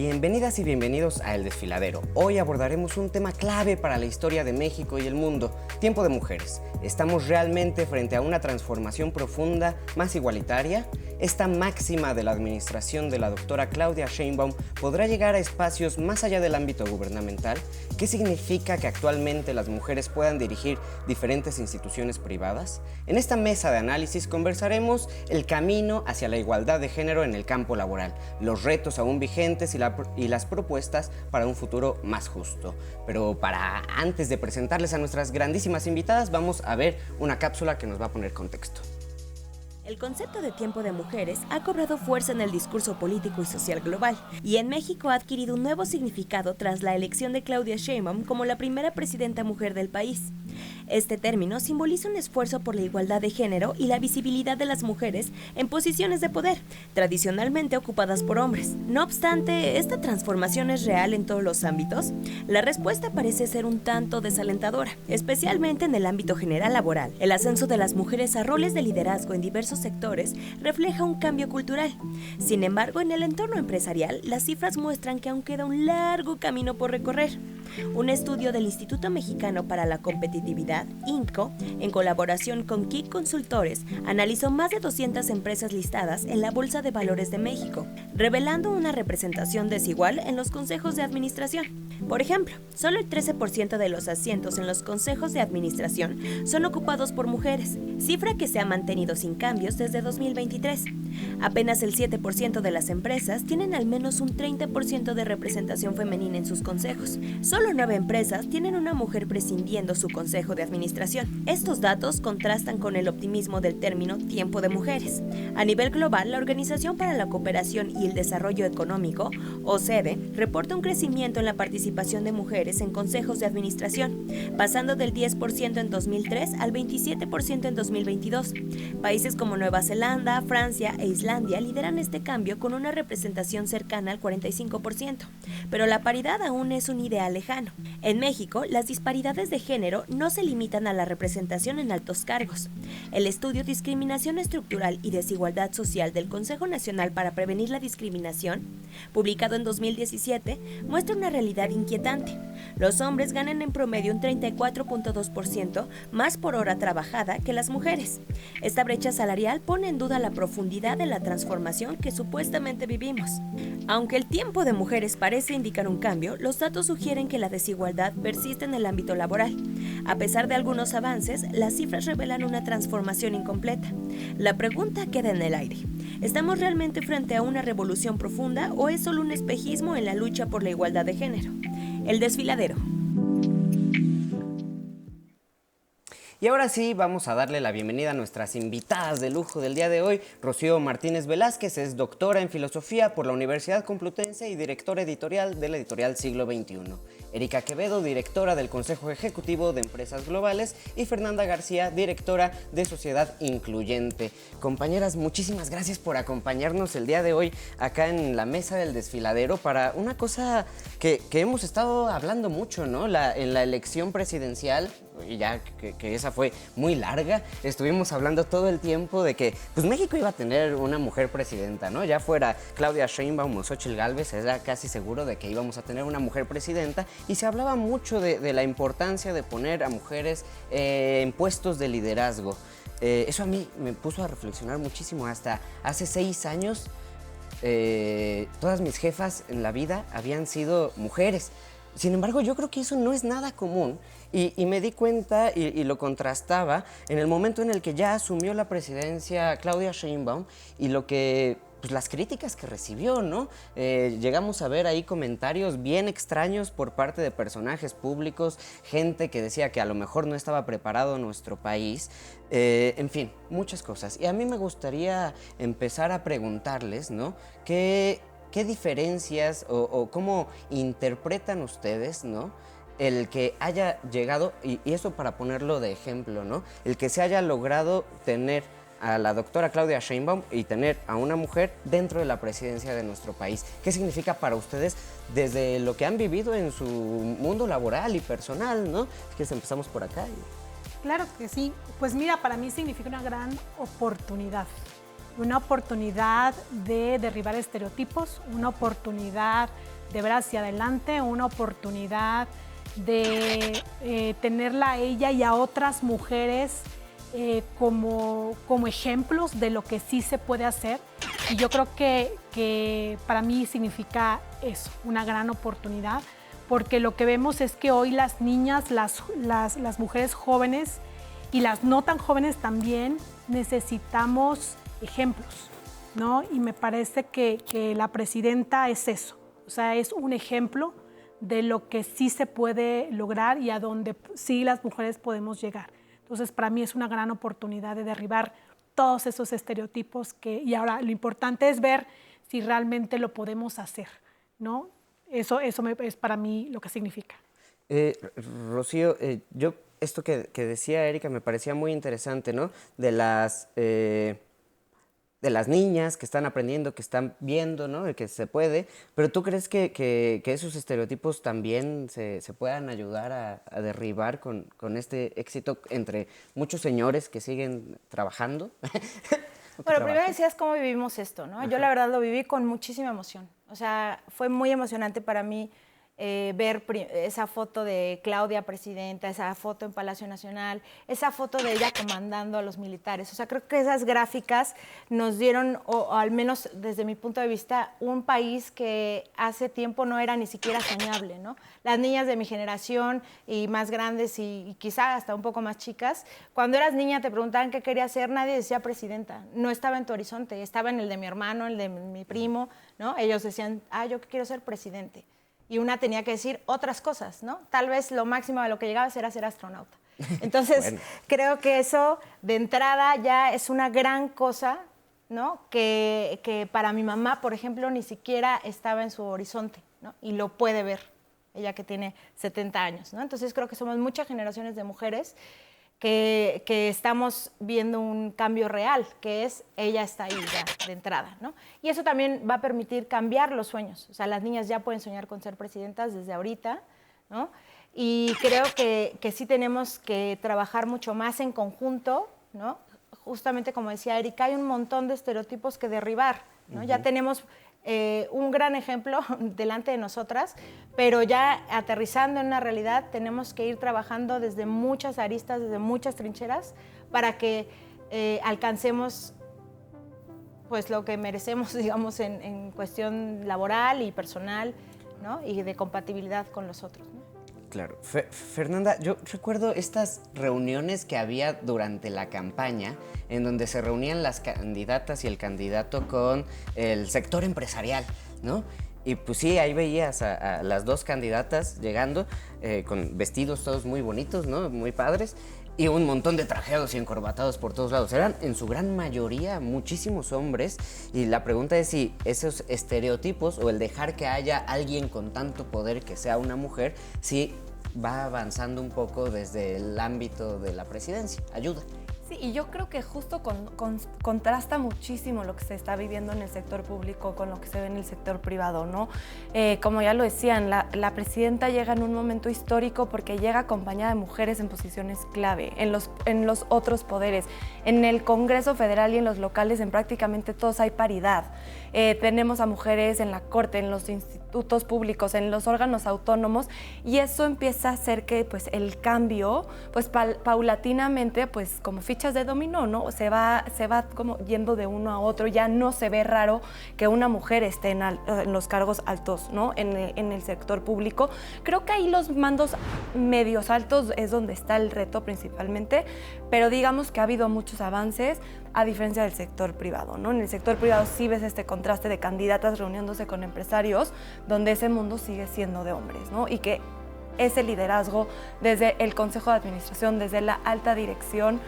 Bienvenidas y bienvenidos a El Desfiladero. Hoy abordaremos un tema clave para la historia de México y el mundo: tiempo de mujeres. ¿Estamos realmente frente a una transformación profunda, más igualitaria? Esta máxima de la administración de la doctora Claudia Sheinbaum podrá llegar a espacios más allá del ámbito gubernamental. ¿Qué significa que actualmente las mujeres puedan dirigir diferentes instituciones privadas? En esta mesa de análisis conversaremos el camino hacia la igualdad de género en el campo laboral, los retos aún vigentes y las propuestas para un futuro más justo. Pero antes de presentarles a nuestras grandísimas invitadas, vamos a ver una cápsula que nos va a poner contexto. El concepto de tiempo de mujeres ha cobrado fuerza en el discurso político y social global, y en México ha adquirido un nuevo significado tras la elección de Claudia Sheinbaum como la primera presidenta mujer del país. Este término simboliza un esfuerzo por la igualdad de género y la visibilidad de las mujeres en posiciones de poder, tradicionalmente ocupadas por hombres. No obstante, ¿esta transformación es real en todos los ámbitos? La respuesta parece ser un tanto desalentadora, especialmente en el ámbito general laboral. El ascenso de las mujeres a roles de liderazgo en diversos sectores refleja un cambio cultural. Sin embargo, en el entorno empresarial, las cifras muestran que aún queda un largo camino por recorrer. Un estudio del Instituto Mexicano para la Competitividad, INCO, en colaboración con KIK Consultores, analizó más de 200 empresas listadas en la Bolsa de Valores de México, revelando una representación desigual en los consejos de administración. Por ejemplo, solo el 13% de los asientos en los consejos de administración son ocupados por mujeres, cifra que se ha mantenido sin cambios desde 2023. Apenas el 7% de las empresas tienen al menos un 30% de representación femenina en sus consejos. Solo 9 empresas tienen una mujer presidiendo su consejo de administración. Estos datos contrastan con el optimismo del término tiempo de mujeres. A nivel global, la Organización para la Cooperación y el Desarrollo Económico, OCDE, reporta un crecimiento en la participación de mujeres en consejos de administración, pasando del 10% en 2003 al 27% en 2022. Países como Nueva Zelanda, Francia e Islandia lideran este cambio con una representación cercana al 45%, pero la paridad aún es un ideal lejano. En México, las disparidades de género no se limitan a la representación en altos cargos. El estudio Discriminación Estructural y Desigualdad Social del Consejo Nacional para Prevenir la Discriminación, publicado en 2017, muestra una realidad inquietante. Los hombres ganan en promedio un 34.2% más por hora trabajada que las mujeres. Esta brecha salarial pone en duda la profundidad de la transformación que supuestamente vivimos. Aunque el tiempo de mujeres parece indicar un cambio, los datos sugieren que la desigualdad persiste en el ámbito laboral. A pesar de algunos avances, las cifras revelan una transformación incompleta. La pregunta queda en el aire: ¿estamos realmente frente a una revolución profunda o es solo un espejismo en la lucha por la igualdad de género? El Desfiladero. Y ahora sí, vamos a darle la bienvenida a nuestras invitadas de lujo del día de hoy. Rocío Martínez Velázquez es doctora en Filosofía por la Universidad Complutense y directora editorial de la editorial Siglo XXI. Erika Quevedo, directora del Consejo Ejecutivo de Empresas Globales, y Fernanda García, directora de Sociedad Incluyente. Compañeras, muchísimas gracias por acompañarnos el día de hoy acá en la mesa del Desfiladero para una cosa que hemos estado hablando mucho, ¿no? En la elección presidencial, y ya que esa fue muy larga, estuvimos hablando todo el tiempo de que pues México iba a tener una mujer presidenta, ¿no? Ya fuera Claudia Sheinbaum o Xóchitl Gálvez, era casi seguro de que íbamos a tener una mujer presidenta, y se hablaba mucho de la importancia de poner a mujeres en puestos de liderazgo. Eso a mí me puso a reflexionar muchísimo. Hasta hace 6 años todas mis jefas en la vida habían sido mujeres. Sin embargo, yo creo que eso no es nada común, y me di cuenta y lo contrastaba en el momento en el que ya asumió la presidencia Claudia Sheinbaum y pues las críticas que recibió, ¿no? Llegamos a ver ahí comentarios bien extraños por parte de personajes públicos, gente que decía que a lo mejor no estaba preparado nuestro país, en fin, muchas cosas. Y a mí me gustaría empezar a preguntarles, ¿no? ¿Qué diferencias o cómo interpretan ustedes, ¿no?, el que haya llegado, y eso para ponerlo de ejemplo, ¿no?, el que se haya logrado tener a la doctora Claudia Sheinbaum y tener a una mujer dentro de la presidencia de nuestro país? ¿Qué significa para ustedes desde lo que han vivido en su mundo laboral y personal, ¿no? Si empezamos por acá. Claro que sí. Pues mira, para mí significa una gran oportunidad. una oportunidad de derribar estereotipos, una oportunidad de ver hacia adelante, una oportunidad de tenerla a ella y a otras mujeres como ejemplos de lo que sí se puede hacer. Y yo creo que para mí significa eso, una gran oportunidad, porque lo que vemos es que hoy las niñas, las mujeres jóvenes y las no tan jóvenes también necesitamos ejemplos, ¿no? Y me parece que la presidenta es eso, o sea, es un ejemplo de lo que sí se puede lograr y a donde sí las mujeres podemos llegar. Entonces, para mí es una gran oportunidad de derribar todos esos estereotipos y ahora lo importante es ver si realmente lo podemos hacer, ¿no? Eso es para mí lo que significa. Rocío, yo esto que decía Erika me parecía muy interesante, ¿no? De las niñas que están aprendiendo, que están viendo, ¿no? De que se puede, pero ¿tú crees que esos estereotipos también se puedan ayudar a derribar con este éxito entre muchos señores que siguen trabajando? Bueno, primero decías cómo vivimos esto, ¿no? Yo la verdad lo viví con muchísima emoción. O sea, fue muy emocionante para mí ver esa foto de Claudia presidenta, esa foto en Palacio Nacional, esa foto de ella comandando a los militares. O sea, creo que esas gráficas nos dieron, o al menos desde mi punto de vista, un país que hace tiempo no era ni siquiera soñable, ¿no? Las niñas de mi generación y más grandes y quizá hasta un poco más chicas, cuando eras niña te preguntaban qué querías ser, nadie decía presidenta. No estaba en tu horizonte, estaba en el de mi hermano, el de mi primo, ¿no? Ellos decían, yo quiero ser presidente. Y una tenía que decir otras cosas, ¿no? Tal vez lo máximo a lo que llegaba era ser astronauta. Entonces, bueno, creo que eso de entrada ya es una gran cosa, ¿no? Que para mi mamá, por ejemplo, ni siquiera estaba en su horizonte, ¿no? Y lo puede ver, ella que tiene 70 años, ¿no? Entonces, creo que somos muchas generaciones de mujeres que estamos viendo un cambio real, que es ella está ahí ya de entrada, ¿no? Y eso también va a permitir cambiar los sueños. O sea, las niñas ya pueden soñar con ser presidentas desde ahorita, ¿no? Y creo que sí tenemos que trabajar mucho más en conjunto, ¿no? Justamente como decía Erika, hay un montón de estereotipos que derribar, ¿no? Ya tenemos un gran ejemplo delante de nosotras, pero ya aterrizando en una realidad tenemos que ir trabajando desde muchas aristas, desde muchas trincheras, para que alcancemos pues lo que merecemos, digamos, en cuestión laboral y personal, ¿no? Y de compatibilidad con los otros, ¿no? Claro. Fernanda, yo recuerdo estas reuniones que había durante la campaña en donde se reunían las candidatas y el candidato con el sector empresarial, ¿no? Y pues sí, ahí veías a las dos candidatas llegando con vestidos todos muy bonitos, ¿no? Muy padres. Y un montón de trajeados y encorbatados por todos lados. Eran en su gran mayoría muchísimos hombres. Y la pregunta es si esos estereotipos o el dejar que haya alguien con tanto poder que sea una mujer, si va avanzando un poco desde el ámbito de la presidencia. Ayuda. Sí, y yo creo que justo contrasta muchísimo lo que se está viviendo en el sector público con lo que se ve en el sector privado, ¿no? Como ya lo decían, la presidenta llega en un momento histórico porque llega acompañada de mujeres en posiciones clave, en los otros poderes. En el Congreso Federal y en los locales, en prácticamente todos hay paridad. Tenemos a mujeres en la Corte, en los institutos públicos, en los órganos autónomos, y eso empieza a hacer que pues, el cambio, pues paulatinamente, pues como fichas de dominó, ¿no? Se va como yendo de uno a otro. Ya no se ve raro que una mujer esté en los cargos altos, ¿no? En el sector público. Creo que ahí los mandos medios altos es donde está el reto principalmente, pero digamos que ha habido muchos avances a diferencia del sector privado, ¿no? En el sector privado sí ves este contraste de candidatas reuniéndose con empresarios, donde ese mundo sigue siendo de hombres, ¿no? Y que ese liderazgo desde el Consejo de Administración, desde la alta dirección,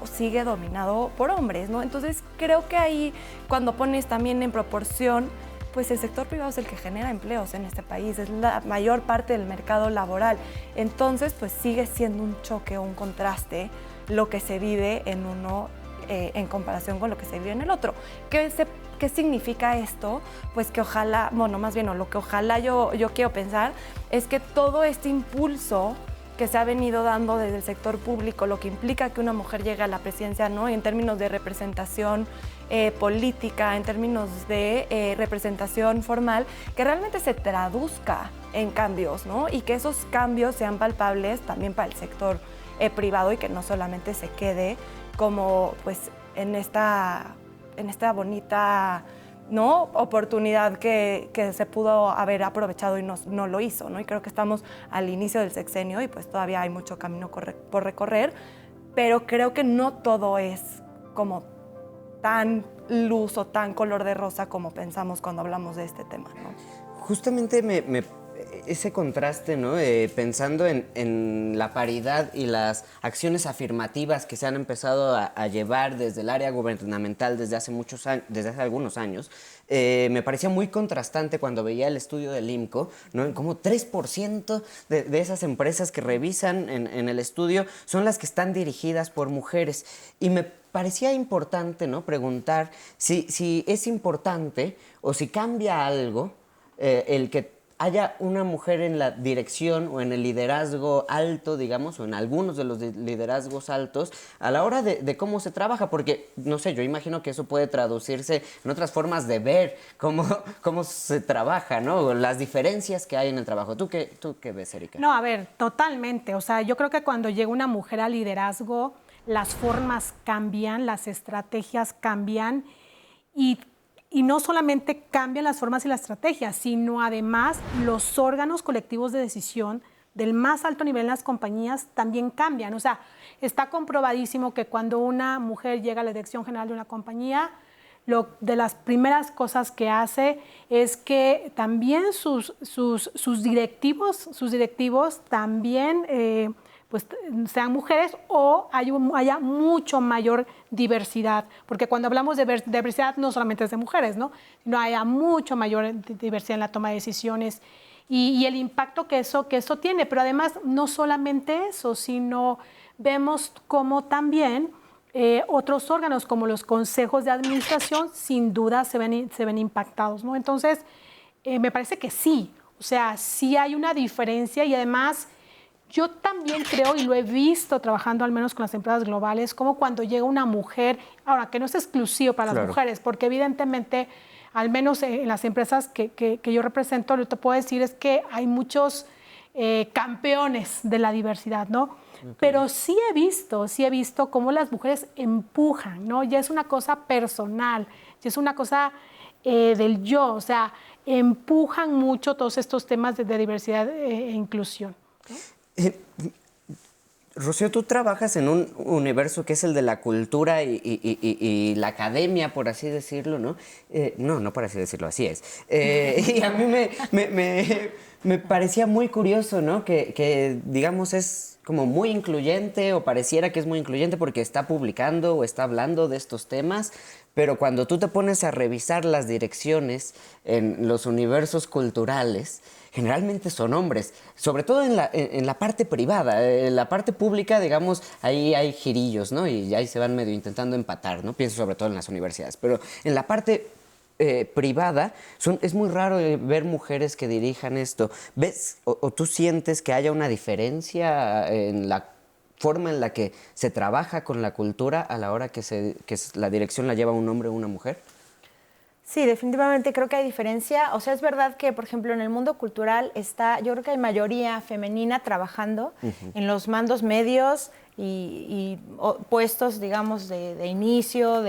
sigue dominado por hombres, ¿no? Entonces creo que ahí, cuando pones también en proporción, pues el sector privado es el que genera empleos en este país, es la mayor parte del mercado laboral. Entonces, pues sigue siendo un choque o un contraste lo que se vive en uno en comparación con lo que se vive en el otro. ¿Qué significa esto? Pues que ojalá, bueno, más bien, lo que ojalá yo quiero pensar es que todo este impulso que se ha venido dando desde el sector público, lo que implica que una mujer llegue a la presidencia, ¿no? En términos de representación política, en términos de representación formal, que realmente se traduzca en cambios, ¿no? Y que esos cambios sean palpables también para el sector privado y que no solamente se quede como pues en esta bonita, ¿no?, oportunidad que se pudo haber aprovechado y no lo hizo, ¿no? Y creo que estamos al inicio del sexenio y pues todavía hay mucho camino por recorrer, pero creo que no todo es como tan luz o tan color de rosa como pensamos cuando hablamos de este tema, ¿no? Justamente ese contraste, ¿no? Pensando en la paridad y las acciones afirmativas que se han empezado a llevar desde el área gubernamental desde hace algunos años, me parecía muy contrastante cuando veía el estudio del IMCO, ¿no? En cómo 3% de esas empresas que revisan en el estudio son las que están dirigidas por mujeres. Y me parecía importante, ¿no?, preguntar si es importante o si cambia algo el que haya una mujer en la dirección o en el liderazgo alto, digamos, o en algunos de los liderazgos altos, a la hora de cómo se trabaja, porque, no sé, yo imagino que eso puede traducirse en otras formas de ver cómo se trabaja, ¿no? Las diferencias que hay en el trabajo. ¿Tú qué ves, Erika? No, a ver, totalmente. O sea, yo creo que cuando llega una mujer al liderazgo, las formas cambian, las estrategias cambian y no solamente cambian las formas y las estrategias, sino además los órganos colectivos de decisión del más alto nivel en las compañías también cambian. O sea, está comprobadísimo que cuando una mujer llega a la dirección general de una compañía, de las primeras cosas que hace es que también sus directivos también pues sean mujeres o haya mucho mayor diversidad, porque cuando hablamos de diversidad no solamente es de mujeres, ¿no?, sino haya mucho mayor diversidad en la toma de decisiones y el impacto que eso tiene. Pero además no solamente eso, sino vemos cómo también otros órganos como los consejos de administración sin duda se ven impactados, ¿no? Entonces me parece que sí, o sea, sí hay una diferencia y además yo también creo, y lo he visto trabajando al menos con las empresas globales, como cuando llega una mujer, ahora que no es exclusivo para las mujeres, porque evidentemente, al menos en las empresas que yo represento, lo que te puedo decir es que hay muchos campeones de la diversidad, ¿no? Okay. Pero sí he visto cómo las mujeres empujan, ¿no? Ya es una cosa personal, ya es una cosa del yo, o sea, empujan mucho todos estos temas de diversidad e inclusión, ¿no? Rocío, tú trabajas en un universo que es el de la cultura y la academia, por así decirlo, ¿no? No por así decirlo, así es. Y a mí me parecía muy curioso, ¿no? Que, digamos, es como muy incluyente o pareciera que es muy incluyente porque está publicando o está hablando de estos temas, pero cuando tú te pones a revisar las direcciones en los universos culturales, generalmente son hombres, sobre todo en la parte privada. En la parte pública, digamos, ahí hay girillos, ¿no? Y ahí se van medio intentando empatar, ¿no? Pienso sobre todo en las universidades. Pero en la parte privada es muy raro ver mujeres que dirijan esto. ¿Ves o tú sientes que haya una diferencia en la forma en la que se trabaja con la cultura a la hora que la dirección la lleva un hombre o una mujer? Sí, definitivamente creo que hay diferencia. O sea, es verdad que, por ejemplo, en el mundo cultural yo creo que hay mayoría femenina trabajando en los mandos medios y puestos, digamos, de inicio,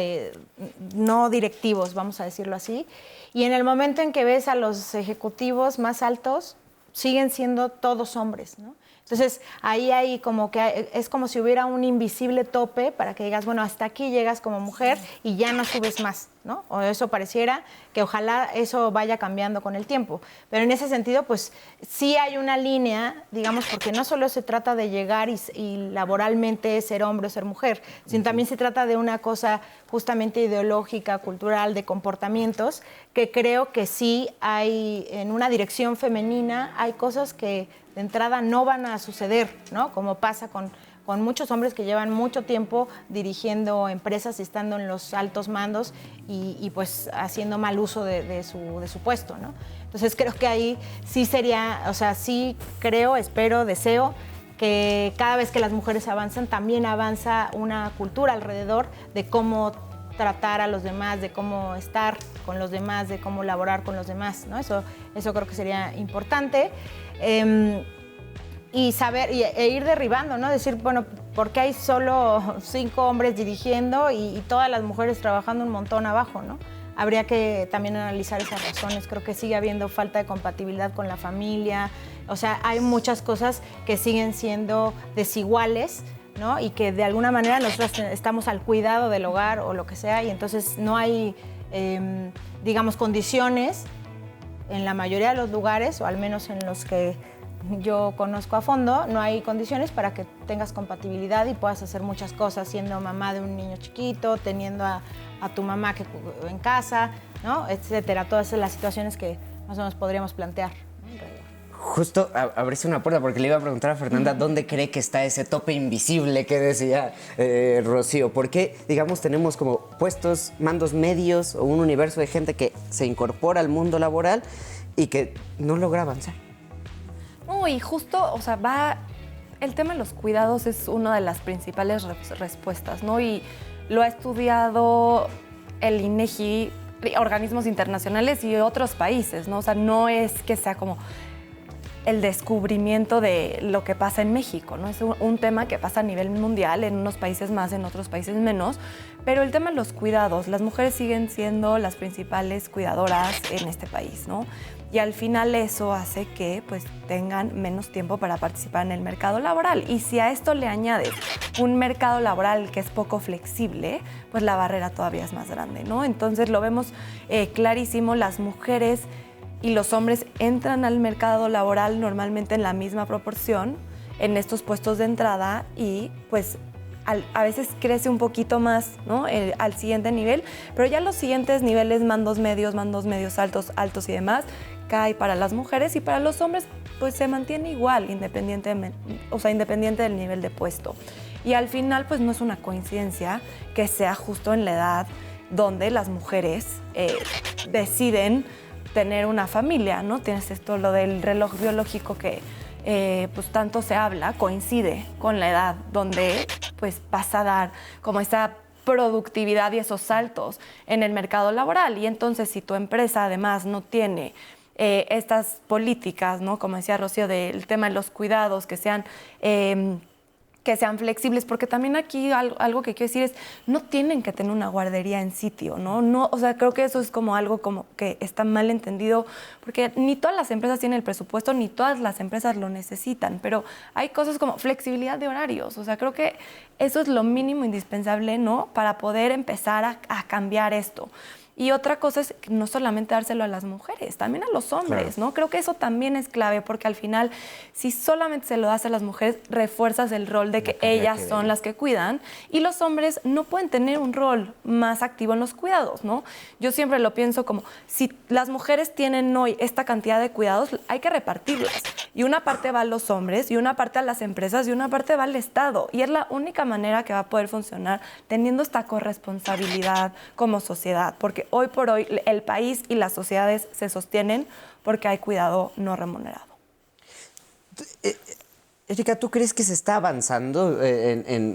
no directivos, vamos a decirlo así. Y en el momento en que ves a los ejecutivos más altos, siguen siendo todos hombres, ¿no? Entonces, ahí hay como que es como si hubiera un invisible tope para que digas, bueno, hasta aquí llegas como mujer y ya no subes más, ¿no? O eso pareciera que ojalá eso vaya cambiando con el tiempo. Pero en ese sentido, pues sí hay una línea, digamos, porque no solo se trata de llegar y laboralmente ser hombre o ser mujer, sino también se trata de una cosa justamente ideológica, cultural, de comportamientos, que creo que sí hay en una dirección femenina, hay cosas que de entrada no van a suceder, ¿no? Como pasa con muchos hombres que llevan mucho tiempo dirigiendo empresas y estando en los altos mandos y pues haciendo mal uso de su puesto, ¿no? Entonces creo que ahí sí sería, o sea, sí creo, espero, deseo que cada vez que las mujeres avanzan, también avanza una cultura alrededor de cómo tratar a los demás, de cómo estar con los demás, de cómo laborar con los demás, ¿no? Eso creo que sería importante. Y saber, e ir derribando, ¿no? Decir, bueno, ¿por qué hay solo 5 hombres dirigiendo y todas las mujeres trabajando un montón abajo, ¿no? Habría que también analizar esas razones. Creo que sigue habiendo falta de compatibilidad con la familia. O sea, hay muchas cosas que siguen siendo desiguales, ¿no? Y que de alguna manera nosotros estamos al cuidado del hogar o lo que sea, y entonces no hay, digamos, condiciones en la mayoría de los lugares, o al menos en los que yo conozco a fondo, no hay condiciones para que tengas compatibilidad y puedas hacer muchas cosas siendo mamá de un niño chiquito, teniendo a tu mamá en casa, ¿no? Etcétera. Todas las situaciones que más o menos podríamos plantear, ¿no? Justo abriste una puerta porque le iba a preguntar a Fernanda dónde cree que está ese tope invisible que decía Rocío. ¿Por qué, digamos, tenemos como puestos, mandos medios o un universo de gente que se incorpora al mundo laboral y que no logra avanzar? No, y justo, o sea, el tema de los cuidados es una de las principales respuestas, ¿no? Y lo ha estudiado el INEGI, organismos internacionales y otros países, ¿no? O sea, no es que sea como el descubrimiento de lo que pasa en México, ¿no? Es un tema que pasa a nivel mundial, en unos países más, en otros países menos, pero el tema de los cuidados, las mujeres siguen siendo las principales cuidadoras en este país, ¿no? Y al final eso hace que pues tengan menos tiempo para participar en el mercado laboral. Y si a esto le añades un mercado laboral que es poco flexible, pues la barrera todavía es más grande, ¿no? Entonces lo vemos clarísimo, las mujeres y los hombres entran al mercado laboral normalmente en la misma proporción en estos puestos de entrada y pues a veces crece un poquito más, ¿no? Al siguiente nivel, pero ya los siguientes niveles, mandos medios altos y demás, cae para las mujeres y para los hombres pues se mantiene igual, independiente del nivel de puesto. Y al final pues no es una coincidencia que sea justo en la edad donde las mujeres deciden tener una familia, ¿no? Tienes esto, lo del reloj biológico que pues tanto se habla, coincide con la edad donde pues vas a dar como esa productividad y esos saltos en el mercado laboral. Y entonces si tu empresa además no tiene estas políticas, ¿no? Como decía Rocío, del tema de los cuidados, que sean flexibles, porque también aquí algo que quiero decir es, no tienen que tener una guardería en sitio, ¿no? O sea, creo que eso es como algo como que está mal entendido, porque ni todas las empresas tienen el presupuesto, ni todas las empresas lo necesitan, pero hay cosas como flexibilidad de horarios, o sea, creo que eso es lo mínimo indispensable, ¿no? Para poder empezar a cambiar esto. Y otra cosa es no solamente dárselo a las mujeres, también a los hombres, claro, ¿no? Creo que eso también es clave, porque al final, si solamente se lo das a las mujeres, refuerzas el rol de que ellas son las que cuidan, y los hombres no pueden tener un rol más activo en los cuidados, ¿no? Yo siempre lo pienso como, si las mujeres tienen hoy esta cantidad de cuidados, hay que repartirlas. Y una parte va a los hombres, y una parte a las empresas, y una parte va al Estado. Y es la única manera que va a poder funcionar teniendo esta corresponsabilidad como sociedad, porque hoy por hoy el país y las sociedades se sostienen porque hay cuidado no remunerado. Erika, ¿tú crees que se está avanzando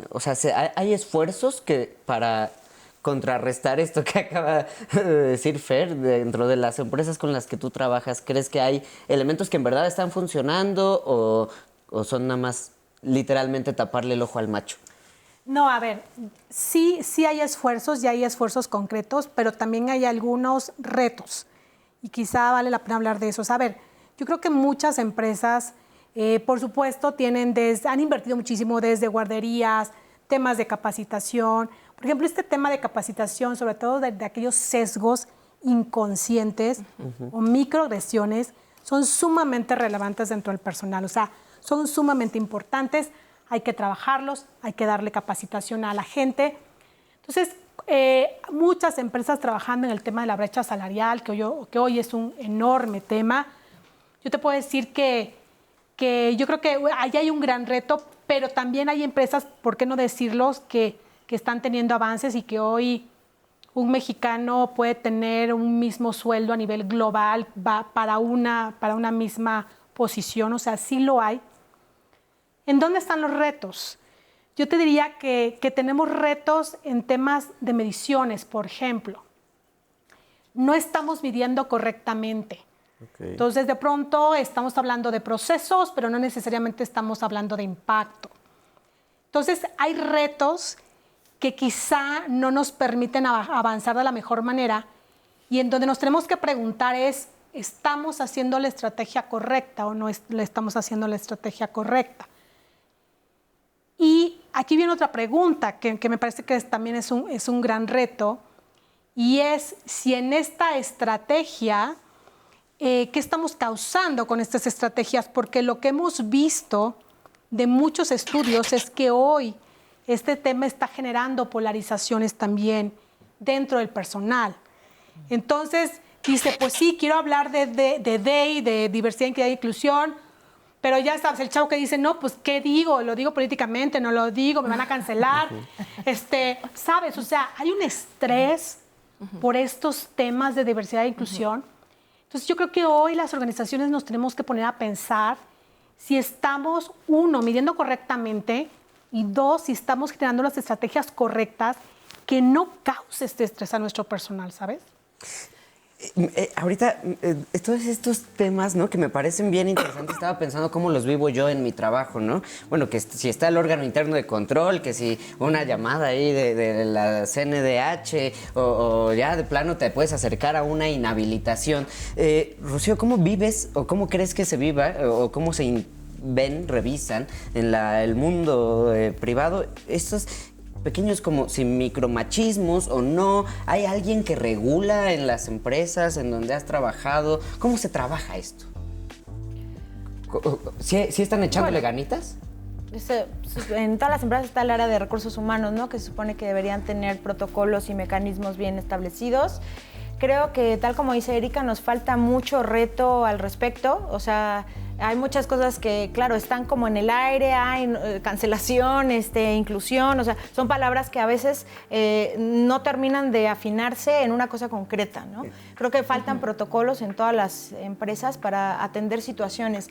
o sea, hay esfuerzos para contrarrestar esto que acaba de decir Fer dentro de las empresas con las que tú trabajas? ¿Crees que hay elementos que en verdad están funcionando o son nada más literalmente taparle el ojo al macho? No, a ver, sí hay esfuerzos y hay esfuerzos concretos, pero también hay algunos retos y quizá vale la pena hablar de esos. A ver, yo creo que muchas empresas, por supuesto, han invertido muchísimo desde guarderías, temas de capacitación. Por ejemplo, este tema de capacitación, sobre todo de aquellos sesgos inconscientes o microagresiones, son sumamente relevantes dentro del personal, o sea, son sumamente importantes. Hay que trabajarlos, hay que darle capacitación a la gente. Entonces, muchas empresas trabajando en el tema de la brecha salarial, que hoy es un enorme tema. Yo te puedo decir que yo creo que ahí hay un gran reto, pero también hay empresas, ¿por qué no decirlos?, que están teniendo avances y que hoy un mexicano puede tener un mismo sueldo a nivel global para una misma posición, o sea, sí lo hay. ¿En dónde están los retos? Yo te diría que tenemos retos en temas de mediciones, por ejemplo. No estamos midiendo correctamente. Okay. Entonces, de pronto estamos hablando de procesos, pero no necesariamente estamos hablando de impacto. Entonces, hay retos que quizá no nos permiten avanzar de la mejor manera y en donde nos tenemos que preguntar es, ¿estamos haciendo la estrategia correcta o no le estamos haciendo la estrategia correcta? Y aquí viene otra pregunta que me parece que también es un gran reto, y es si en esta estrategia, ¿qué estamos causando con estas estrategias? Porque lo que hemos visto de muchos estudios es que hoy este tema está generando polarizaciones también dentro del personal. Entonces, dice, pues sí, quiero hablar de DEI, de diversidad, equidad e inclusión, pero ya sabes, el chavo que dice, no, pues, ¿qué digo? Lo digo políticamente, no lo digo, me van a cancelar. ¿Sabes? O sea, hay un estrés por estos temas de diversidad e inclusión. Entonces, yo creo que hoy las organizaciones nos tenemos que poner a pensar si estamos, uno, midiendo correctamente, y dos, si estamos generando las estrategias correctas que no cause este estrés a nuestro personal, ¿sabes? Ahorita, todos estos temas, ¿no?, que me parecen bien interesantes, estaba pensando cómo los vivo yo en mi trabajo, ¿no? Bueno, que si está el órgano interno de control, que si una llamada ahí de la CNDH o ya de plano te puedes acercar a una inhabilitación. Rocío, ¿cómo vives o cómo crees que se viva o cómo se revisan en el mundo privado estos pequeños como sin micromachismos o no? ¿Hay alguien que regula en las empresas en donde has trabajado? ¿Cómo se trabaja esto? ¿Sí están echándole ganitas? En todas las empresas está el área de recursos humanos, ¿no?, que se supone que deberían tener protocolos y mecanismos bien establecidos. Creo que, tal como dice Erika, nos falta mucho reto al respecto. O sea, hay muchas cosas que, claro, están como en el aire, hay cancelación, inclusión, o sea, son palabras que a veces no terminan de afinarse en una cosa concreta, ¿no? Creo que faltan protocolos en todas las empresas para atender situaciones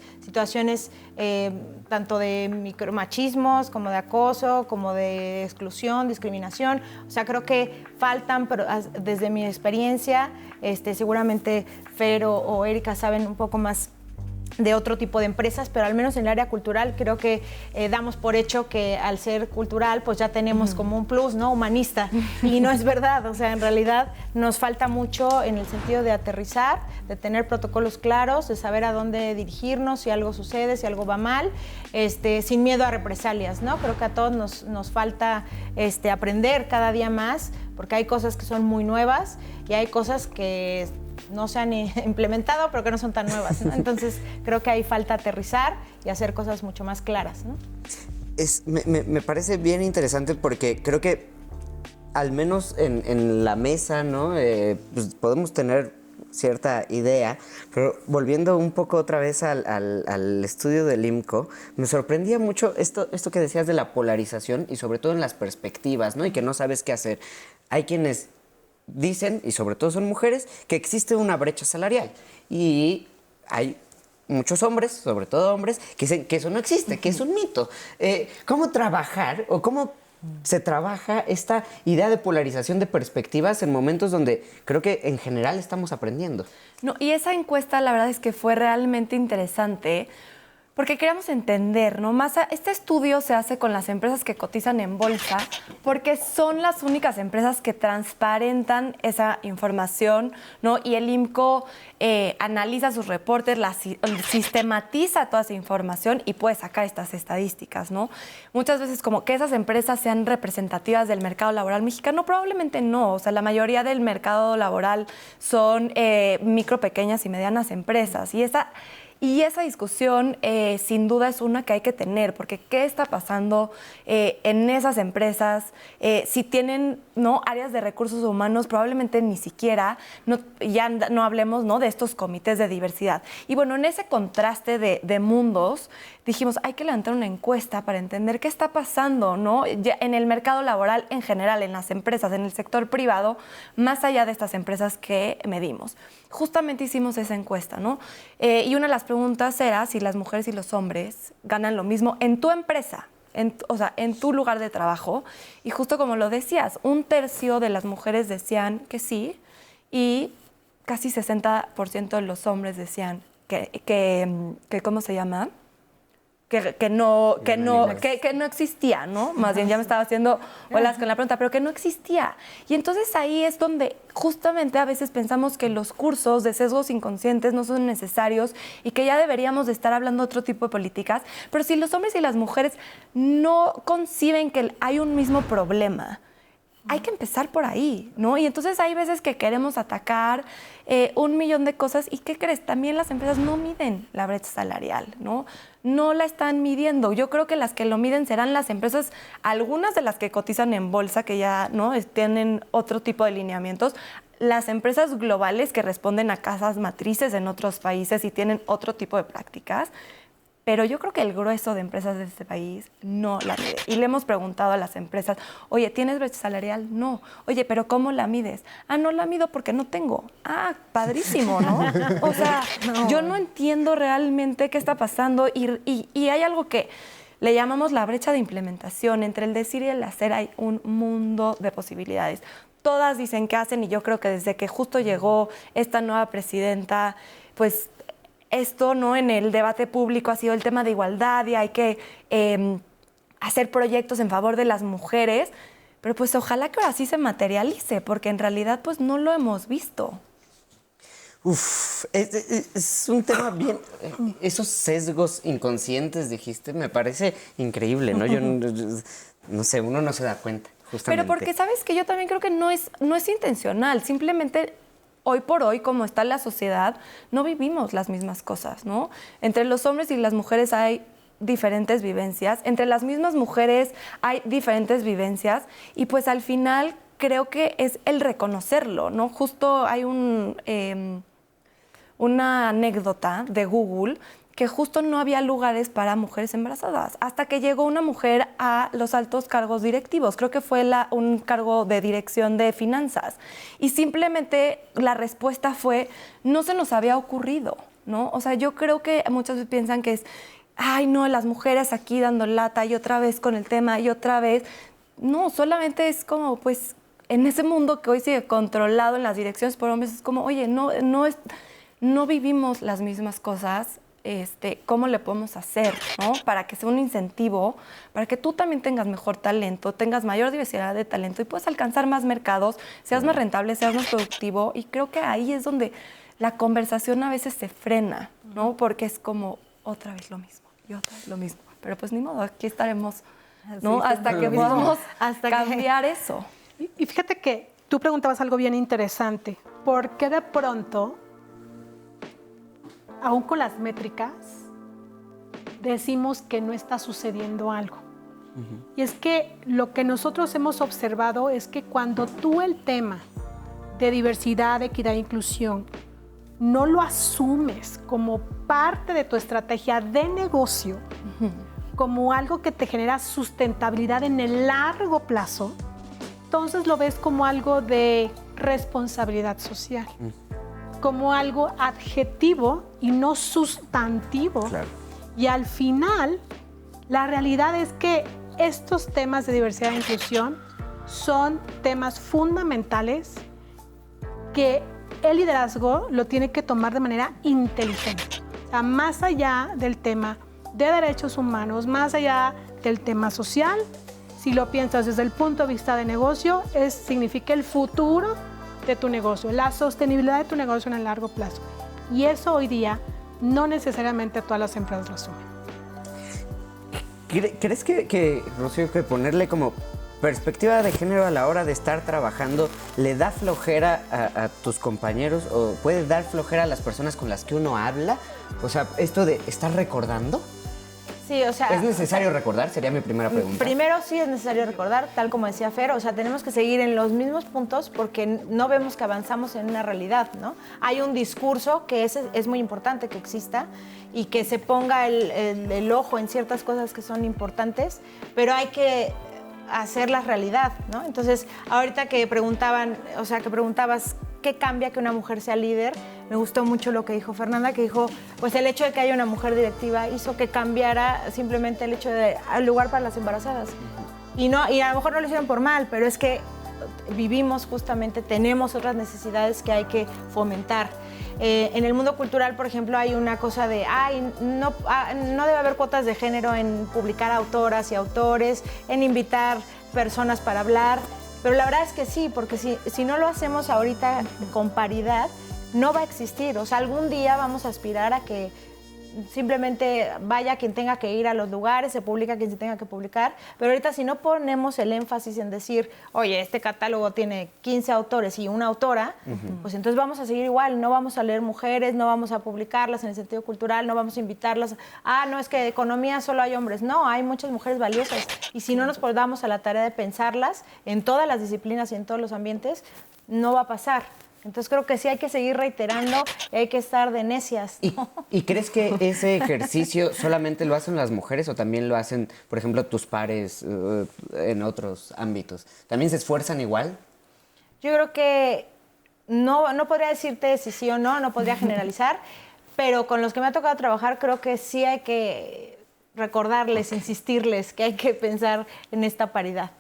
tanto de micromachismos, como de acoso, como de exclusión, discriminación. O sea, creo que faltan, pero desde mi experiencia, seguramente Fer o Erika saben un poco más de otro tipo de empresas, pero al menos en el área cultural creo que damos por hecho que al ser cultural pues ya tenemos como un plus, ¿no?, humanista, y no es verdad. O sea, en realidad nos falta mucho en el sentido de aterrizar, de tener protocolos claros, de saber a dónde dirigirnos si algo sucede, si algo va mal, sin miedo a represalias, ¿no? Creo que a todos nos falta aprender cada día más, porque hay cosas que son muy nuevas y hay cosas que no se han implementado, pero que no son tan nuevas, ¿no? Entonces, creo que ahí falta aterrizar y hacer cosas mucho más claras, ¿no? Me parece bien interesante porque creo que al menos en la mesa, ¿no?, pues podemos tener cierta idea, pero volviendo un poco otra vez al estudio del IMCO, me sorprendía mucho esto que decías de la polarización y sobre todo en las perspectivas, ¿no?, y que no sabes qué hacer. Hay quienes dicen, y sobre todo son mujeres, que existe una brecha salarial. Y hay muchos hombres, sobre todo hombres, que dicen que eso no existe, que es un mito. ¿Cómo trabajar o cómo se trabaja esta idea de polarización de perspectivas en momentos donde creo que en general estamos aprendiendo? No, y esa encuesta la verdad es que fue realmente interesante, porque queríamos entender, ¿no? Este estudio se hace con las empresas que cotizan en bolsa, porque son las únicas empresas que transparentan esa información, ¿no? Y el IMCO analiza sus reportes, sistematiza toda esa información y puede sacar estas estadísticas, ¿no? Muchas veces como que esas empresas sean representativas del mercado laboral mexicano, probablemente no. O sea, la mayoría del mercado laboral son micro, pequeñas y medianas empresas. Y esa discusión sin duda es una que hay que tener, porque ¿qué está pasando en esas empresas? Si tienen, ¿no?, áreas de recursos humanos, probablemente ni siquiera, ya no hablemos, ¿no?, de estos comités de diversidad. Y bueno, en ese contraste de mundos, dijimos, hay que levantar una encuesta para entender qué está pasando, ¿no?, ya en el mercado laboral en general, en las empresas, en el sector privado, más allá de estas empresas que medimos. Justamente hicimos esa encuesta, ¿no? Y una de las preguntas era si las mujeres y los hombres ganan lo mismo en tu empresa, o sea, en tu lugar de trabajo. Y justo como lo decías, 1/3 de las mujeres decían que sí y casi 60% de los hombres decían que ¿cómo se llama? Que no existía, ¿no? Más bien ya me estaba haciendo bolas con la pregunta, pero que no existía. Y entonces ahí es donde justamente a veces pensamos que los cursos de sesgos inconscientes no son necesarios y que ya deberíamos de estar hablando de otro tipo de políticas. Pero si los hombres y las mujeres no conciben que hay un mismo problema, hay que empezar por ahí, ¿no? Y entonces hay veces que queremos atacar 1.000.000 de cosas y ¿qué crees? También las empresas no miden la brecha salarial, ¿no? No la están midiendo. Yo creo que las que lo miden serán las empresas, algunas de las que cotizan en bolsa, que ya no tienen otro tipo de lineamientos, las empresas globales que responden a casas matrices en otros países y tienen otro tipo de prácticas. Pero yo creo que el grueso de empresas de este país no la mide. Y le hemos preguntado a las empresas, oye, ¿tienes brecha salarial? No. Oye, ¿pero cómo la mides? Ah, no la mido porque no tengo. Ah, padrísimo, ¿no? O sea, yo no entiendo realmente qué está pasando y hay algo que le llamamos la brecha de implementación. Entre el decir y el hacer hay un mundo de posibilidades. Todas dicen que hacen y yo creo que desde que justo llegó esta nueva presidenta, pues esto, ¿no? En el debate público ha sido el tema de igualdad y hay que hacer proyectos en favor de las mujeres, pero pues ojalá que ahora sí se materialice, porque en realidad pues no lo hemos visto. Uf, es un tema bien... Esos sesgos inconscientes, dijiste, me parece increíble, ¿no? Yo no sé, uno no se da cuenta, justamente. Pero porque, ¿sabes qué? Yo también creo que no es intencional, simplemente... Hoy por hoy, como está la sociedad, no vivimos las mismas cosas, ¿no? Entre los hombres y las mujeres hay diferentes vivencias, entre las mismas mujeres hay diferentes vivencias y pues al final creo que es el reconocerlo, ¿no? Justo hay una anécdota de Google que justo no había lugares para mujeres embarazadas, hasta que llegó una mujer a los altos cargos directivos, creo que fue un cargo de dirección de finanzas, y simplemente la respuesta fue, no se nos había ocurrido, ¿no? O sea, yo creo que muchas veces piensan que es, ay, no, las mujeres aquí dando lata y otra vez con el tema y otra vez, no, solamente es como, pues, en ese mundo que hoy sigue controlado en las direcciones por hombres, es como, oye, no vivimos las mismas cosas, cómo le podemos hacer, ¿no? Para que sea un incentivo, para que tú también tengas mejor talento, tengas mayor diversidad de talento y puedas alcanzar más mercados, seas más rentable, seas más productivo. Y creo que ahí es donde la conversación a veces se frena, ¿no? Porque es como otra vez lo mismo y otra vez lo mismo. Pero pues ni modo, aquí estaremos, ¿no? Sí, hasta que podamos cambiar eso. Y fíjate que tú preguntabas algo bien interesante. ¿Por qué de pronto, aún con las métricas, decimos que no está sucediendo algo? Y es que lo que nosotros hemos observado es que cuando tú el tema de diversidad, equidad e inclusión no lo asumes como parte de tu estrategia de negocio, como algo que te genera sustentabilidad en el largo plazo, entonces lo ves como algo de responsabilidad social. Como algo adjetivo y no sustantivo. Claro. Y al final, la realidad es que estos temas de diversidad e inclusión son temas fundamentales que el liderazgo lo tiene que tomar de manera inteligente. O sea, más allá del tema de derechos humanos, más allá del tema social, si lo piensas desde el punto de vista de negocio, significa el futuro de tu negocio, la sostenibilidad de tu negocio en el largo plazo. Y eso hoy día no necesariamente todas las empresas lo asumen. ¿Crees que, Rocío, que ponerle como perspectiva de género a la hora de estar trabajando le da flojera a tus compañeros o puede dar flojera a las personas con las que uno habla? O sea, esto de estar recordando. Sí, o sea... ¿Es necesario recordar? Sería mi primera pregunta. Primero sí es necesario recordar, tal como decía Fer, o sea, tenemos que seguir en los mismos puntos porque no vemos que avanzamos en una realidad, ¿no? Hay un discurso que es muy importante que exista y que se ponga el ojo en ciertas cosas que son importantes, pero hay que hacerlas realidad, ¿no? Entonces, ahorita que preguntabas ¿qué cambia que una mujer sea líder? Me gustó mucho lo que dijo Fernanda, que dijo, pues el hecho de que haya una mujer directiva hizo que cambiara simplemente el hecho de al lugar para las embarazadas. Y a lo mejor no lo hicieron por mal, pero es que vivimos justamente, tenemos otras necesidades que hay que fomentar. En el mundo cultural, por ejemplo, hay una cosa de, no debe haber cuotas de género en publicar autoras y autores, en invitar personas para hablar, pero la verdad es que sí, porque si no lo hacemos ahorita con paridad, no va a existir. O sea, algún día vamos a aspirar a que simplemente vaya quien tenga que ir a los lugares, se publica quien se tenga que publicar, pero ahorita si no ponemos el énfasis en decir, oye, este catálogo tiene 15 autores y una autora, pues entonces vamos a seguir igual, no vamos a leer mujeres, no vamos a publicarlas en el sentido cultural, no vamos a invitarlas, no, es que de economía solo hay hombres, no, hay muchas mujeres valiosas, y si no nos damos a la tarea de pensarlas en todas las disciplinas y en todos los ambientes, no va a pasar. Entonces creo que sí hay que seguir reiterando, hay que estar de necias, ¿no? ¿Y crees que ese ejercicio solamente lo hacen las mujeres o también lo hacen, por ejemplo, tus pares en otros ámbitos? ¿También se esfuerzan igual? Yo creo que no podría decirte si sí o no podría generalizar, pero con los que me ha tocado trabajar creo que sí hay que recordarles, insistirles que hay que pensar en esta paridad.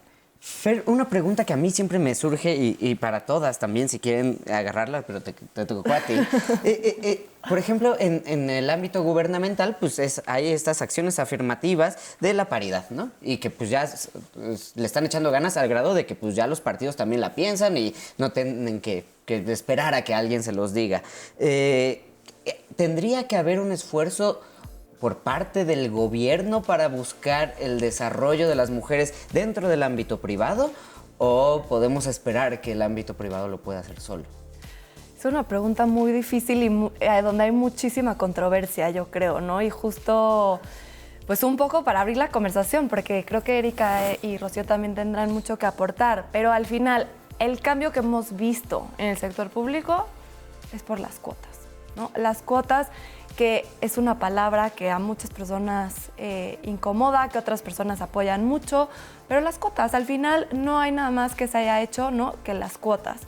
Fer, una pregunta que a mí siempre me surge y para todas también, si quieren agarrarla, pero te tocó a ti. Por ejemplo, en el ámbito gubernamental, pues hay estas acciones afirmativas de la paridad, ¿no? Y que pues ya le están echando ganas al grado de que pues ya los partidos también la piensan y no tienen que esperar a que alguien se los diga. ¿Tendría que haber un esfuerzo por parte del gobierno para buscar el desarrollo de las mujeres dentro del ámbito privado o podemos esperar que el ámbito privado lo pueda hacer solo? Es una pregunta muy difícil y donde hay muchísima controversia, yo creo, ¿no? Y justo, pues un poco para abrir la conversación, porque creo que Erika y Rocío también tendrán mucho que aportar, pero al final, el cambio que hemos visto en el sector público es por las cuotas, ¿no? Las cuotas, que es una palabra que a muchas personas incomoda, que otras personas apoyan mucho, pero las cuotas, al final no hay nada más que se haya hecho, ¿no?, que las cuotas.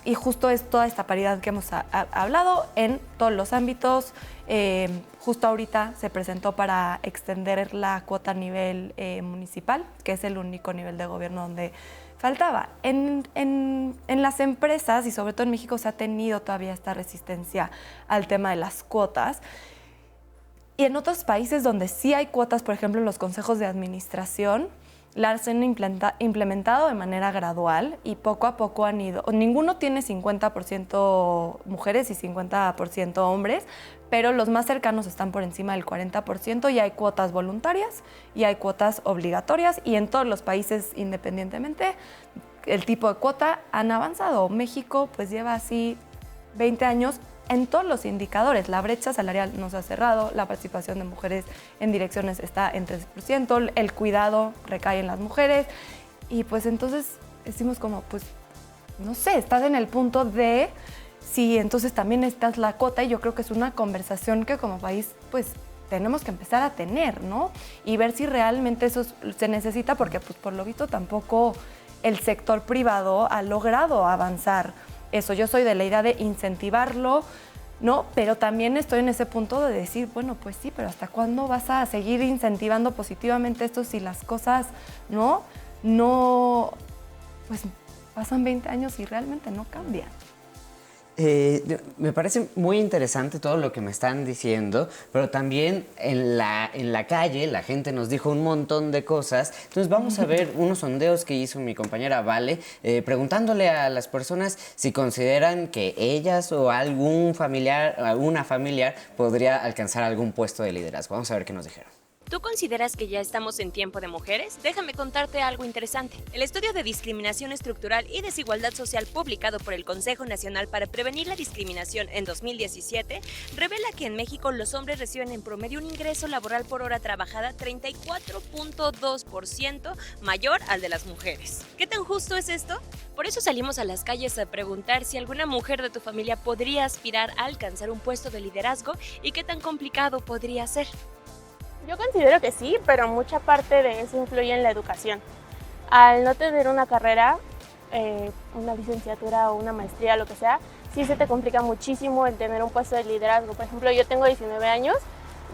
Y justo es toda esta paridad que hemos hablado en todos los ámbitos. Justo ahorita se presentó para extender la cuota a nivel municipal, que es el único nivel de gobierno donde faltaba. En las empresas, y sobre todo en México, se ha tenido todavía esta resistencia al tema de las cuotas. Y en otros países donde sí hay cuotas, por ejemplo, en los consejos de administración, las han implementado de manera gradual y poco a poco han ido. Ninguno tiene 50% mujeres y 50% hombres, pero los más cercanos están por encima del 40% y hay cuotas voluntarias y hay cuotas obligatorias y en todos los países, independientemente, el tipo de cuota han avanzado. México pues lleva así 20 años en todos los indicadores. La brecha salarial no se ha cerrado, la participación de mujeres en direcciones está en 3%, el cuidado recae en las mujeres y pues entonces decimos como, pues, no sé, estás en el punto de sí, entonces también necesitas la cuota y yo creo que es una conversación que como país pues tenemos que empezar a tener, ¿no? Y ver si realmente eso se necesita porque pues por lo visto tampoco el sector privado ha logrado avanzar eso. Yo soy de la idea de incentivarlo, ¿no? Pero también estoy en ese punto de decir, bueno, pues sí, pero ¿hasta cuándo vas a seguir incentivando positivamente esto si las cosas, no, pues pasan 20 años y realmente no cambian? Me parece muy interesante todo lo que me están diciendo, pero también en la calle la gente nos dijo un montón de cosas. Entonces vamos a ver unos sondeos que hizo mi compañera Vale, preguntándole a las personas si consideran que ellas o algún familiar, alguna familiar podría alcanzar algún puesto de liderazgo. Vamos a ver qué nos dijeron. ¿Tú consideras que ya estamos en tiempo de mujeres? Déjame contarte algo interesante. El estudio de discriminación estructural y desigualdad social publicado por el Consejo Nacional para Prevenir la Discriminación en 2017 revela que en México los hombres reciben en promedio un ingreso laboral por hora trabajada 34.2% mayor al de las mujeres. ¿Qué tan justo es esto? Por eso salimos a las calles a preguntar si alguna mujer de tu familia podría aspirar a alcanzar un puesto de liderazgo y qué tan complicado podría ser. Yo considero que sí, pero mucha parte de eso influye en la educación. Al no tener una carrera, una licenciatura o una maestría, lo que sea, sí se te complica muchísimo el tener un puesto de liderazgo. Por ejemplo, yo tengo 19 años,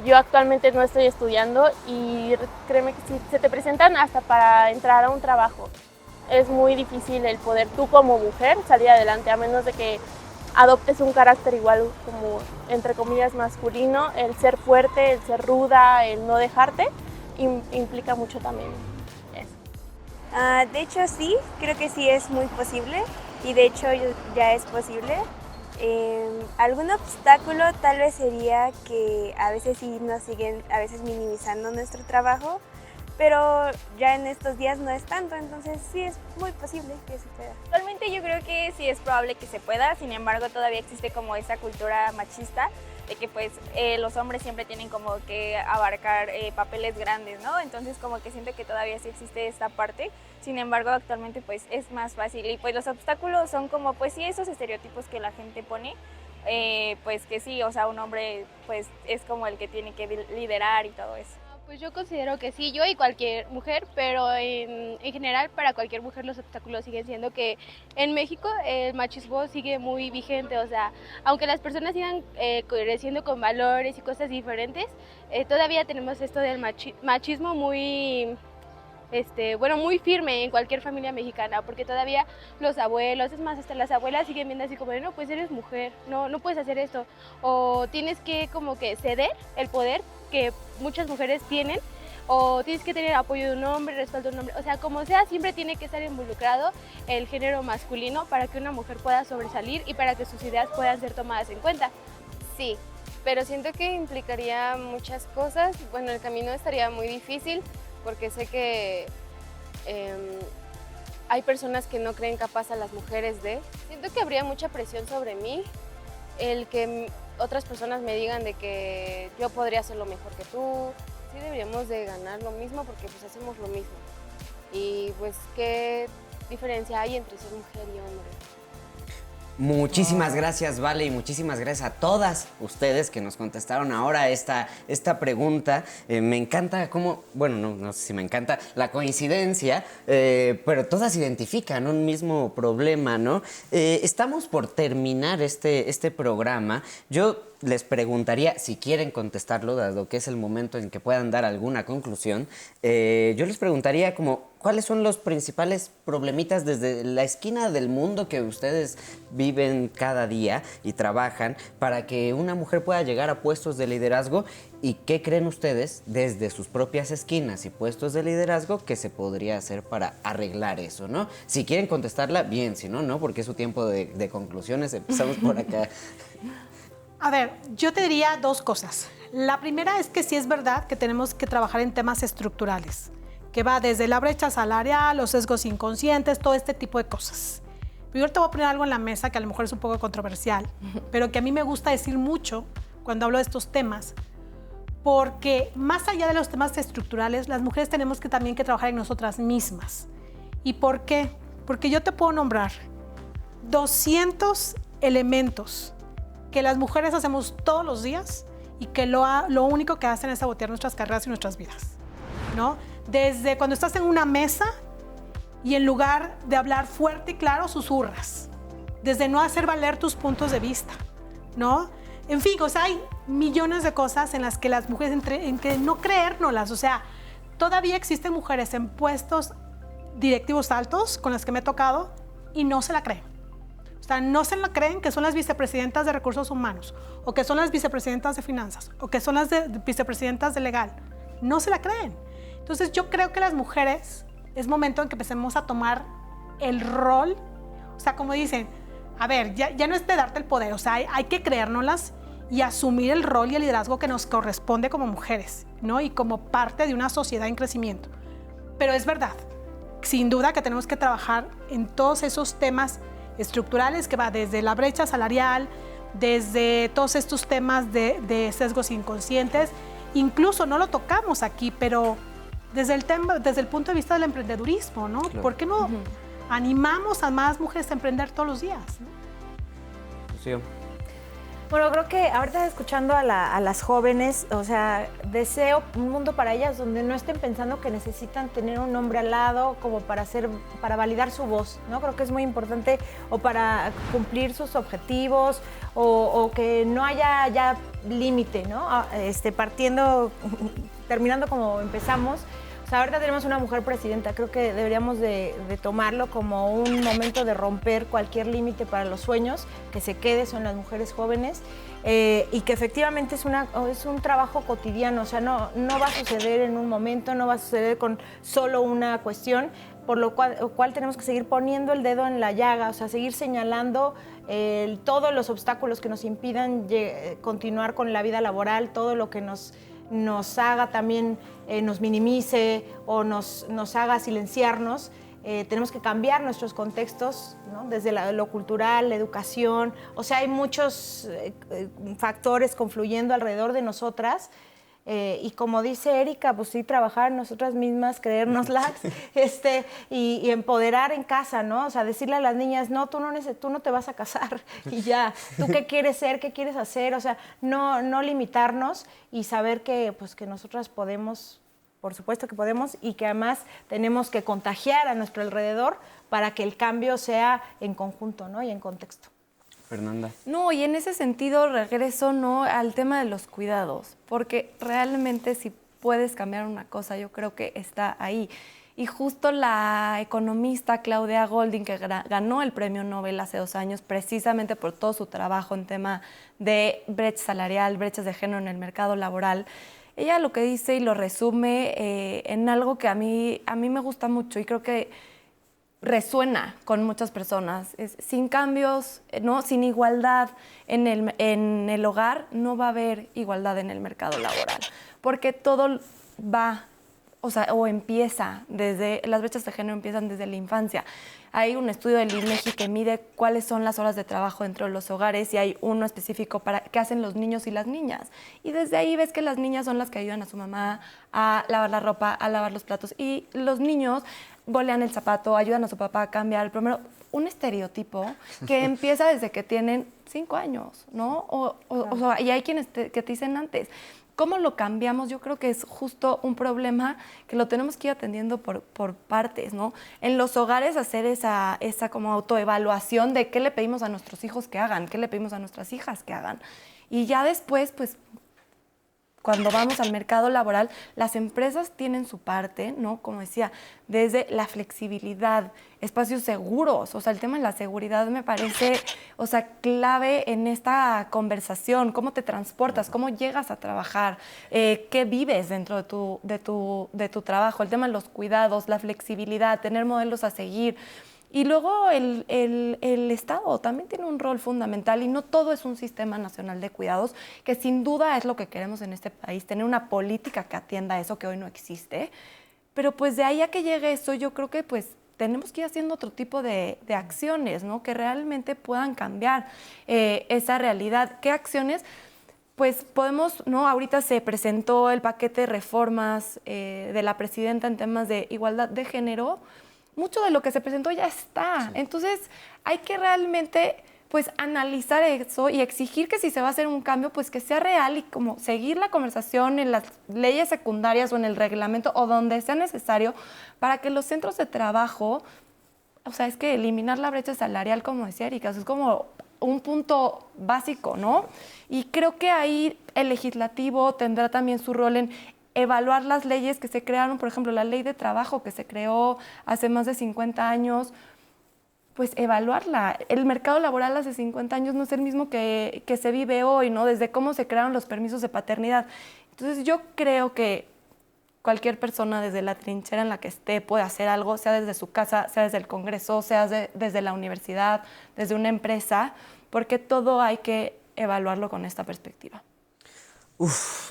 yo actualmente no estoy estudiando y créeme que si se te presentan hasta para entrar a un trabajo, es muy difícil el poder tú como mujer salir adelante, a menos de que adoptes un carácter igual como, entre comillas, masculino. El ser fuerte, el ser ruda, el no dejarte, implica mucho también eso. De hecho sí, creo que sí es muy posible y de hecho ya es posible. Algún obstáculo tal vez sería que a veces sí nos siguen a veces minimizando nuestro trabajo, pero ya en estos días no es tanto, entonces sí es muy posible que se pueda. Actualmente yo creo que sí es probable que se pueda, sin embargo todavía existe como esa cultura machista de que pues los hombres siempre tienen como que abarcar papeles grandes, ¿no? Entonces como que siento que todavía sí existe esta parte, sin embargo actualmente pues es más fácil y pues los obstáculos son como pues sí esos estereotipos que la gente pone, pues que sí, o sea un hombre pues es como el que tiene que liderar y todo eso. Pues yo considero que sí, yo y cualquier mujer, pero en general para cualquier mujer los obstáculos siguen siendo que en México el machismo sigue muy vigente, o sea, aunque las personas sigan creciendo con valores y cosas diferentes, todavía tenemos esto del machismo muy, muy firme en cualquier familia mexicana, porque todavía los abuelos, es más, hasta las abuelas siguen viendo así como, no, pues eres mujer, no puedes hacer esto, o tienes que como que ceder el poder que muchas mujeres tienen, o tienes que tener apoyo de un hombre, respaldo de un hombre, o sea, como sea, siempre tiene que estar involucrado el género masculino para que una mujer pueda sobresalir y para que sus ideas puedan ser tomadas en cuenta. Sí, pero siento que implicaría muchas cosas. Bueno, el camino estaría muy difícil porque sé que hay personas que no creen capaz a las mujeres de. Siento que habría mucha presión sobre mí, el que otras personas me digan de que yo podría hacerlo mejor que tú. Sí deberíamos de ganar lo mismo porque pues hacemos lo mismo. Y pues qué diferencia hay entre ser mujer y hombre. Muchísimas gracias, Vale, y muchísimas gracias a todas ustedes que nos contestaron ahora esta pregunta. Me encanta cómo, bueno, no sé si me encanta la coincidencia, pero todas identifican un mismo problema, ¿no? Estamos por terminar este programa. Yo les preguntaría, si quieren contestarlo, dado que es el momento en que puedan dar alguna conclusión, yo les preguntaría como, ¿cuáles son los principales problemitas desde la esquina del mundo que ustedes viven cada día y trabajan para que una mujer pueda llegar a puestos de liderazgo? ¿Y qué creen ustedes desde sus propias esquinas y puestos de liderazgo que se podría hacer para arreglar eso, ¿no? Si quieren contestarla, bien, si no, no, porque es su tiempo de conclusiones. Empezamos por acá. A ver, yo te diría dos cosas. La primera es que sí es verdad que tenemos que trabajar en temas estructurales, que va desde la brecha salarial, los sesgos inconscientes, todo este tipo de cosas. Pero yo te voy a poner algo en la mesa que a lo mejor es un poco controversial, pero que a mí me gusta decir mucho cuando hablo de estos temas, porque más allá de los temas estructurales, las mujeres tenemos que también que trabajar en nosotras mismas. ¿Y por qué? Porque yo te puedo nombrar 200 elementos que las mujeres hacemos todos los días y que lo único que hacen es sabotear nuestras carreras y nuestras vidas, ¿no? Desde cuando estás en una mesa y en lugar de hablar fuerte y claro, susurras. Desde no hacer valer tus puntos de vista, ¿no? En fin, o sea, hay millones de cosas en las que las mujeres, en que no creérnoslas, o sea, todavía existen mujeres en puestos directivos altos con las que me he tocado y no se la creen. O sea, no se la creen que son las vicepresidentas de Recursos Humanos, o que son las vicepresidentas de Finanzas, o que son las vicepresidentas de Legal. No se la creen. Entonces, yo creo que las mujeres es momento en que empecemos a tomar el rol. O sea, como dicen, a ver, ya no es de darte el poder, o sea, hay que creérnoslas y asumir el rol y el liderazgo que nos corresponde como mujeres, ¿no? Y como parte de una sociedad en crecimiento. Pero es verdad, sin duda que tenemos que trabajar en todos esos temas estructurales que va desde la brecha salarial, desde todos estos temas de sesgos inconscientes, incluso no lo tocamos aquí, pero desde el punto de vista del emprendedurismo, ¿no? Claro. ¿Por qué no animamos a más mujeres a emprender todos los días, ¿no? Sí. Bueno, creo que ahorita escuchando a las jóvenes, o sea, deseo un mundo para ellas donde no estén pensando que necesitan tener un hombre al lado como para validar su voz, ¿no? Creo que es muy importante o para cumplir sus objetivos o que no haya ya límite, ¿no? Terminando como empezamos. O sea, ahorita tenemos una mujer presidenta, creo que deberíamos de tomarlo como un momento de romper cualquier límite para los sueños, que se quede, son las mujeres jóvenes, y que efectivamente es un trabajo cotidiano, o sea, no va a suceder en un momento, no va a suceder con solo una cuestión, por lo cual tenemos que seguir poniendo el dedo en la llaga, o sea, seguir señalando todos los obstáculos que nos impidan continuar con la vida laboral, todo lo que nos haga también, nos minimice o nos haga silenciarnos. Tenemos que cambiar nuestros contextos, ¿no? Desde lo cultural, la educación, o sea, hay muchos factores confluyendo alrededor de nosotras. Y como dice Erika, pues sí, trabajar en nosotras mismas, creérnoslas, y empoderar en casa, ¿no? O sea, decirle a las niñas, no, tú no te vas a casar y ya, tú qué quieres ser, qué quieres hacer, o sea, no limitarnos y saber que nosotras podemos, por supuesto que podemos, y que además tenemos que contagiar a nuestro alrededor para que el cambio sea en conjunto, ¿no? Y en contexto. Fernanda. No, y en ese sentido regreso, ¿no?, al tema de los cuidados, porque realmente si puedes cambiar una cosa, yo creo que está ahí. Y justo la economista Claudia Goldin, que ganó el premio Nobel hace 2 años, precisamente por todo su trabajo en tema de brecha salarial, brechas de género en el mercado laboral, ella lo que dice y lo resume en algo que a mí me gusta mucho y creo que resuena con muchas personas. Sin cambios, ¿no?, sin igualdad en el hogar, no va a haber igualdad en el mercado laboral, porque todo va, o empieza las brechas de género empiezan desde la infancia. Hay un estudio del INEGI que mide cuáles son las horas de trabajo dentro de los hogares y hay uno específico para qué hacen los niños y las niñas. Y desde ahí ves que las niñas son las que ayudan a su mamá a lavar la ropa, a lavar los platos, y los niños bolean el zapato, ayudan a su papá a cambiar el plomero. Un estereotipo que empieza desde que tienen 5 años, ¿no? Claro. Y hay quienes que te dicen antes. ¿Cómo lo cambiamos? Yo creo que es justo un problema que lo tenemos que ir atendiendo por partes, ¿no? En los hogares hacer esa como autoevaluación de qué le pedimos a nuestros hijos que hagan, qué le pedimos a nuestras hijas que hagan. Y ya después, pues, cuando vamos al mercado laboral, las empresas tienen su parte, ¿no? Como decía, desde la flexibilidad, espacios seguros. O sea, el tema de la seguridad me parece, clave en esta conversación. ¿Cómo te transportas? ¿Cómo llegas a trabajar? ¿Qué vives dentro de tu trabajo? El tema de los cuidados, la flexibilidad, tener modelos a seguir. Y luego el Estado también tiene un rol fundamental y no todo es un sistema nacional de cuidados, que sin duda es lo que queremos en este país, tener una política que atienda eso que hoy no existe. Pero pues de ahí a que llegue eso, yo creo que pues tenemos que ir haciendo otro tipo de acciones, ¿no?, que realmente puedan cambiar esa realidad. ¿Qué acciones? Pues podemos, ¿no? Ahorita se presentó el paquete de reformas de la presidenta en temas de igualdad de género. Mucho de lo que se presentó ya está. Sí. Entonces, hay que realmente pues analizar eso y exigir que si se va a hacer un cambio, pues que sea real y como seguir la conversación en las leyes secundarias o en el reglamento o donde sea necesario para que los centros de trabajo, es que eliminar la brecha salarial, como decía Erika, es como un punto básico, ¿no? Y creo que ahí el legislativo tendrá también su rol en evaluar las leyes que se crearon, por ejemplo, la ley de trabajo que se creó hace más de 50 años, pues evaluarla. El mercado laboral hace 50 años no es el mismo que se vive hoy, ¿no? Desde cómo se crearon los permisos de paternidad. Entonces yo creo que cualquier persona desde la trinchera en la que esté puede hacer algo, sea desde su casa, sea desde el Congreso, sea desde la universidad, desde una empresa, porque todo hay que evaluarlo con esta perspectiva.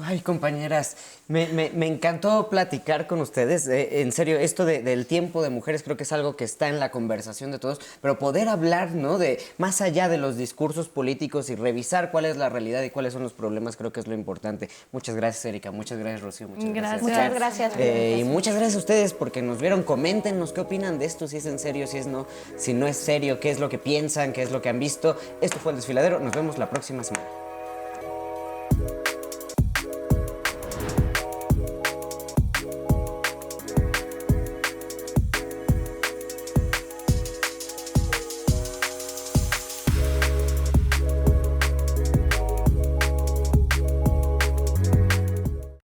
Ay, compañeras, me encantó platicar con ustedes. En serio, esto del tiempo de mujeres creo que es algo que está en la conversación de todos, pero poder hablar, ¿no?, de más allá de los discursos políticos y revisar cuál es la realidad y cuáles son los problemas, creo que es lo importante. Muchas gracias, Erika. Muchas gracias, Rocío. Muchas gracias. Muchas gracias. Y muchas gracias a ustedes porque nos vieron. Coméntenos qué opinan de esto, si es en serio, si no es serio, qué es lo que piensan, qué es lo que han visto. Esto fue El Desfiladero. Nos vemos la próxima semana.